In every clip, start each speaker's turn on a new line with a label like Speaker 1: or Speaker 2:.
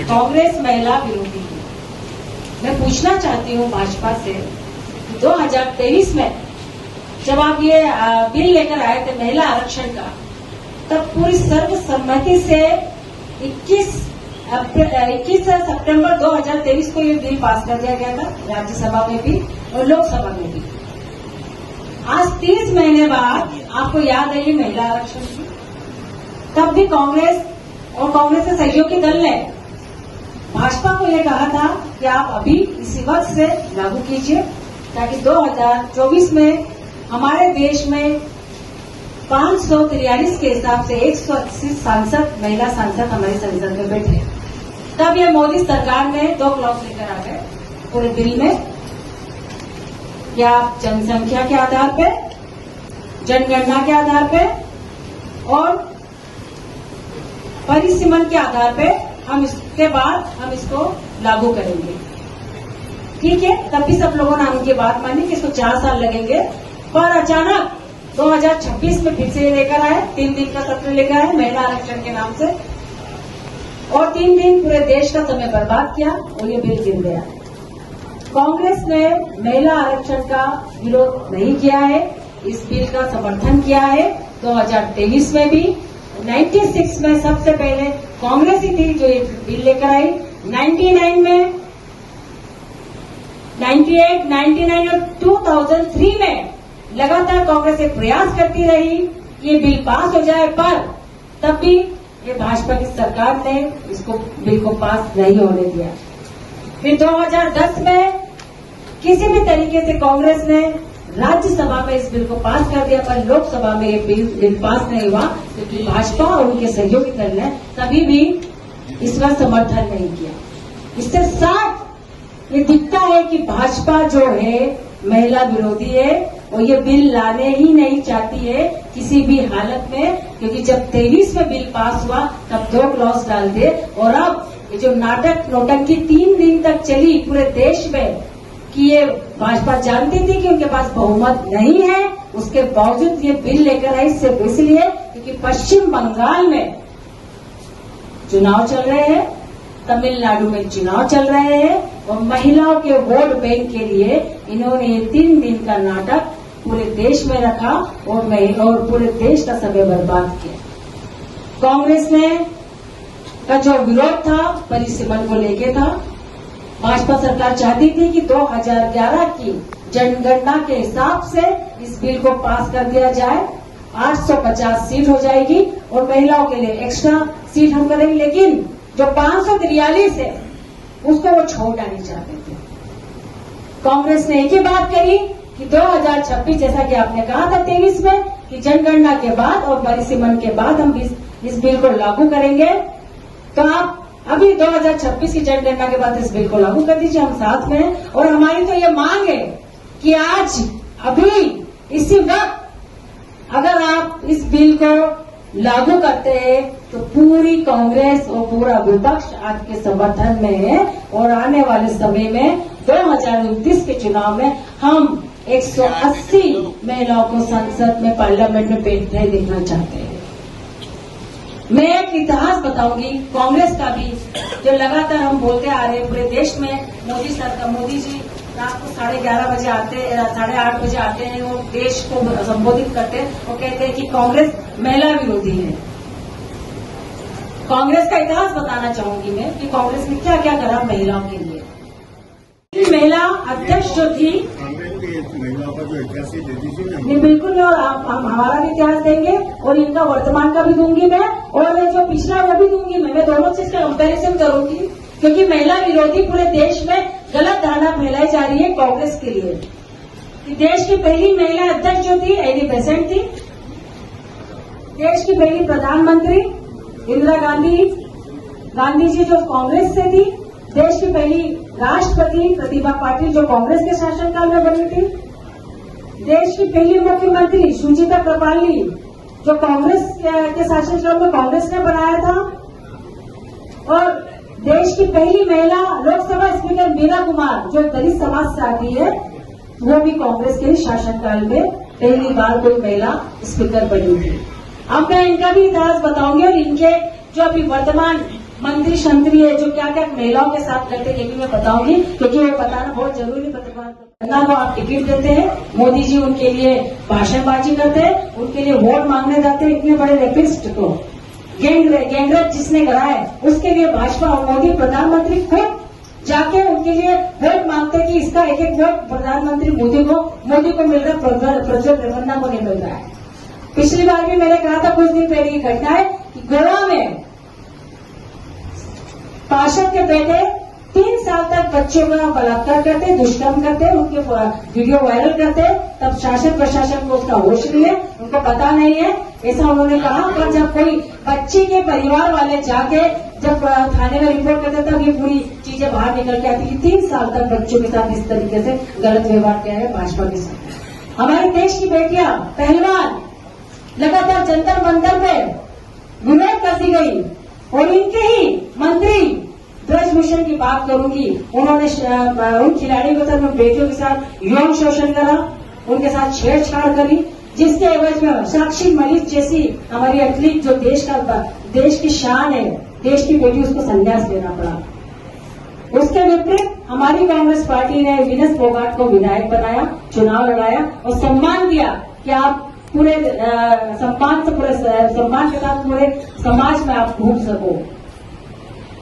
Speaker 1: कांग्रेस महिला विरोधी है। मैं पूछना चाहती हूँ भाजपा से, 2023 में जब आप ये बिल लेकर आए थे महिला आरक्षण का, तब पूरी सर्वसम्मति से 21 सितंबर 2023 को ये बिल पास कर दिया गया था, राज्यसभा में भी और लोकसभा में भी। आज 30 महीने बाद आपको याद है ये महिला आरक्षण की, तब भी कांग्रेस और कांग्रेस के सहयोगी दल ने भाजपा को यह कहा था कि आप अभी इसी वक्त से लागू कीजिए, ताकि 2024 में हमारे देश में 543 के हिसाब से 180 सांसद, महिला सांसद हमारी संसद में बैठे। तब ये मोदी सरकार ने 2 क्लॉज लेकर आ गए पूरे बिल में, क्या जनसंख्या के आधार पे, जनगणना के आधार पे और परिसीमन के आधार पे हम इसके बाद हम इसको लागू करेंगे। ठीक है, तब भी सब लोगों ने उनकी बात मानी कि इसको 4 साल लगेंगे, पर अचानक 2026 में फिर से ये लेकर आए, 3 दिन का सत्र लेकर आए महिला आरक्षण के नाम से, और 3 दिन पूरे देश का समय बर्बाद किया और ये बिल गिर गया। कांग्रेस ने महिला आरक्षण का विरोध नहीं किया है, इस बिल का समर्थन किया है। 2023 में भी, 96 में सबसे पहले कांग्रेस ही थी जो ये बिल लेकर आई। 99 में, 98, 99 और 2003 में लगातार कांग्रेस एक प्रयास करती रही कि ये बिल पास हो जाए, पर तब भी ये भाजपा की सरकार ने इसको बिल को पास नहीं होने दिया। फिर 2010 में किसी भी तरीके से कांग्रेस ने राज्यसभा में इस बिल को पास कर दिया, पर लोकसभा में ये बिल पास नहीं हुआ, क्योंकि भाजपा और उनके सहयोगी दल ने तभी भी इसका समर्थन नहीं किया। इससे साफ ये दिखता है कि भाजपा जो है महिला विरोधी है और ये बिल लाने ही नहीं चाहती है किसी भी हालत में, क्योंकि जब 23 में बिल पास हुआ तब 2 क्लॉज डाल दिए, और अब ये जो नाटक नौटंकी 3 दिन तक चली पूरे देश में कि ये भाजपा जानती थी कि उनके पास बहुमत नहीं है, उसके बावजूद ये बिल लेकर आई, सिर्फ इसलिए क्योंकि पश्चिम बंगाल में चुनाव चल रहे हैं, तमिलनाडु में चुनाव चल रहे हैं, और महिलाओं के वोट बैंक के लिए इन्होंने 3 दिन का नाटक पूरे देश में रखा और पूरे देश का समय बर्बाद किया। कांग्रेस ने का जो विरोध था परिसीमन को लेके था। भाजपा सरकार चाहती थी कि 2011 की जनगणना के हिसाब से इस बिल को पास कर दिया जाए, 850 सीट हो जाएगी और महिलाओं के लिए एक्स्ट्रा सीट हम करेंगे, लेकिन जो 543 है उसको वो छोड़ डालना चाहते थे। कांग्रेस ने एक ही बात कही कि 2026, जैसा कि आपने कहा था 23 में, कि जनगणना के बाद और परिसीमन के बाद हम इस बिल को लागू करेंगे। तो आप अभी 2026 की जनगणना के बाद इस बिल को लागू कर दीजिए, हम साथ में हैं। और हमारी तो ये मांग है कि आज अभी इसी वक्त अगर आप इस बिल को लागू करते हैं तो पूरी कांग्रेस और पूरा विपक्ष आपके समर्थन में है, और आने वाले समय में 2029 के चुनाव में हम 180 महिलाओं को संसद में, पार्लियामेंट में बैठते देखना चाहते हैं। मैं एक इतिहास बताऊंगी कांग्रेस का भी, जो लगातार हम बोलते आ रहे हैं पूरे देश में। मोदी सरकार, मोदी जी रात को 11:30 बजे आते, 8:30 बजे आते हैं और देश को संबोधित करते हैं और कहते हैं कि कांग्रेस महिला विरोधी है। कांग्रेस का इतिहास बताना चाहूंगी मैं कि कांग्रेस ने क्या क्या करा महिलाओं के लिए। महिला अध्यक्ष जो थी,
Speaker 2: महिलाओं का जो इतिहास
Speaker 1: नहीं बिल्कुल, और हम हमारा भी इतिहास देंगे और इनका वर्तमान का भी दूंगी मैं, और जो पिछला वो भी दूंगी मैं दोनों चीज का कंपेरिजन करूंगी, क्योंकि महिला विरोधी पूरे देश में गलत धारणा फैलाई जा रही है कांग्रेस के लिए। कि देश की पहली महिला अध्यक्ष जो थी एनी बेसेंट थी, देश की पहली प्रधानमंत्री इंदिरा गांधी जी जो कांग्रेस से थी, देश की पहली राष्ट्रपति प्रतिभा पाटिल जो कांग्रेस के शासनकाल में बनी थी, देश की पहली मुख्यमंत्री सुजीता कृपाली जो कांग्रेस के शासनकाल में कांग्रेस ने बनाया था, और देश की पहली महिला लोकसभा स्पीकर मीरा कुमार जो दलित समाज से आती है, वो भी कांग्रेस के शासनकाल में पहली बार कोई महिला स्पीकर बनी थी। अब मैं इनका भी इतिहास बताऊंगी और इनके जो अभी वर्तमान मंत्री शंत्री है जो क्या क्या महिलाओं के साथ करते हैं ये भी मैं बताऊंगी, क्योंकि वो बताना बहुत जरूरी पत्रकार को आप टिकट देते हैं, मोदी जी उनके लिए भाषणबाजी करते हैं, उनके लिए वोट मांगने जाते हैं। इतने बड़े रेपिस्ट को गैंगरेप जिसने कराया उसके लिए भाजपा और मोदी प्रधानमंत्री खुद जाके उनके लिए वोट मांगते कि इसका एक एक वोट प्रधानमंत्री मोदी को मिल रहा है, प्रज्वल रेवन्ना को नहीं मिल रहा है। पिछली बार भी मैंने कहा था कुछ दिन पहले की घटना है कि गोवा में पार्षद के बेटे 3 साल तक बच्चों का बलात्कार करते, दुष्कर्म करते, उनके वीडियो वायरल करते, तब शासन प्रशासन को उसका होश नहीं है, उनको पता नहीं है, ऐसा उन्होंने कहा। पर जब कोई बच्ची के परिवार वाले जाके जब थाने में रिपोर्ट करते तब ये पूरी चीजें बाहर निकल के आती कि 3 साल तक बच्चों के साथ इस तरीके से गलत व्यवहार किया है भाजपा के साथ। हमारे देश की बेटियां पहलवान लगातार जंतर मंतर पे विरोध कर दी गई और इनके ही मंत्री ब्रजभूषण की बात करूंगी, उन्होंने उन खिलाड़ियों के साथ, उन बेटियों के साथ यौन शोषण करा, उनके साथ छेड़छाड़ करी, जिसके एवज में साक्षी मलिक जैसी हमारी एथलीट जो देश की शान है, देश की बेटी, उसको संन्यास लेना पड़ा। उसके विपरीत हमारी कांग्रेस पार्टी ने विनस फोगाट को विधायक बनाया, चुनाव लड़ाया और सम्मान दिया कि आप पूरे सम्मान के साथ पूरे समाज में आप घूम सको।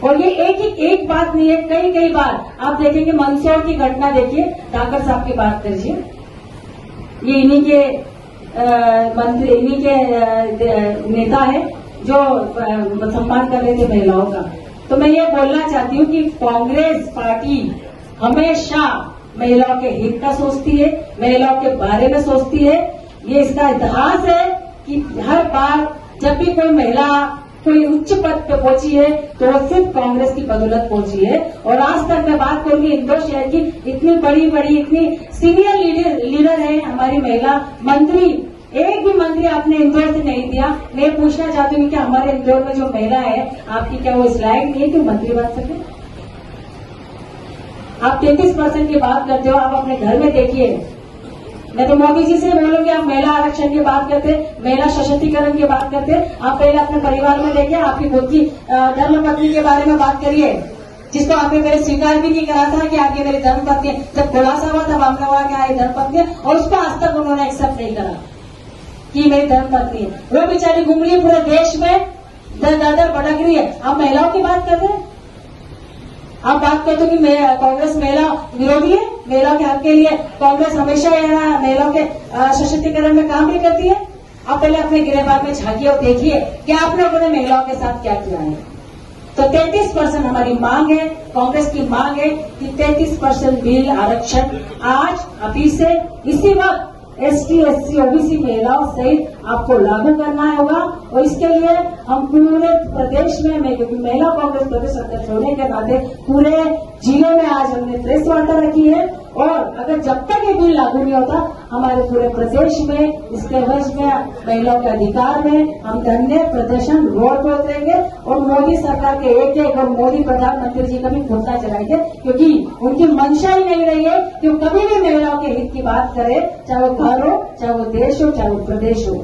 Speaker 1: और ये एक बात नहीं है, कई बार आप देखेंगे। मंदसौर की घटना देखिए, ठाकर साहब की बात करिए, ये इन्हीं के मंत्री, इन्हीं के नेता है जो सम्मान कर रहे थे महिलाओं का। तो मैं ये बोलना चाहती हूँ कि कांग्रेस पार्टी हमेशा महिलाओं के हित का सोचती है, महिलाओं के बारे में सोचती है। ये इसका इतिहास है कि हर बार जब भी कोई महिला कोई उच्च पद पे पहुंची है तो वो सिर्फ कांग्रेस की बदौलत पहुंची है। और आज तक मैं बात करूंगी इंदौर शहर की, इतनी बड़ी इतनी सीनियर लीडर है हमारी महिला मंत्री, एक भी मंत्री आपने इंदौर से नहीं दिया। मैं पूछना चाहती हूँ कि हमारे इंदौर में जो महिला है आपकी, क्या वो इस लायक नहीं है कि मंत्री बन सके? आप 33% की बात करते हो, आप अपने घर में देखिए। मैं तो मोदी जी से बोलूंगी, आप महिला आरक्षण की बात करते, महिला सशक्तिकरण की बात करते, आप पहले अपने परिवार में देखिए, आपकी खुद की धर्मपत्नी के बारे में बात करिए, जिसको आपने मेरे स्वीकार भी नहीं करा था कि आप ये मेरी धर्मपत्नी। जब खुलासा हुआ तब आपने कहा कि ये धर्मपत्नी है, और उसको आज तक उन्होंने एक्सेप्ट नहीं करा कि मेरी धर्मपत्नी है। वो बेचारी घूम रही है पूरे देश में, दर भटक रही है। आप महिलाओं की बात कर रहे हैं, आप बात करते हो कि कांग्रेस महिला विरोधी है, महिलाओं के हक के लिए कांग्रेस हमेशा महिलाओं के सशक्तिकरण में काम भी करती है। आप पहले अपने गिरेबाग में झांकिए और देखिए कि आप लोगों ने महिलाओं के साथ क्या किया है। तो 33% हमारी मांग है, कांग्रेस की मांग है कि 33% बिल आरक्षण आज अभी से इसी वक्त ST, SC, OBC महिलाओं सहित आपको लागू करना होगा। और इसके लिए हम पूरे प्रदेश में, महिला कांग्रेस प्रदेश अध्यक्ष होने के नाते पूरे जिले में आज हमने प्रेस वार्ता रखी है। और अगर जब तक ये बिल लागू नहीं होता, हमारे पूरे प्रदेश में इसके वश में महिलाओं के अधिकार में हम धरने प्रदर्शन रोड पर उतरेंगे और मोदी सरकार के एक और मोदी प्रधानमंत्री जी का भी पुतला जलाएंगे, क्योंकि उनकी मंशा ही नहीं रही है कि वो कभी भी महिलाओं के हित की बात करे, चाहे वो घर हो, चाहे वो देश हो, चाहे वो प्रदेश हो।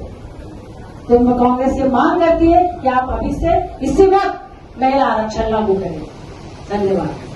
Speaker 1: तो कांग्रेस ये मांग करती है कि आप अभी से इसी वक्त महिला आरक्षण लागू करें। धन्यवाद।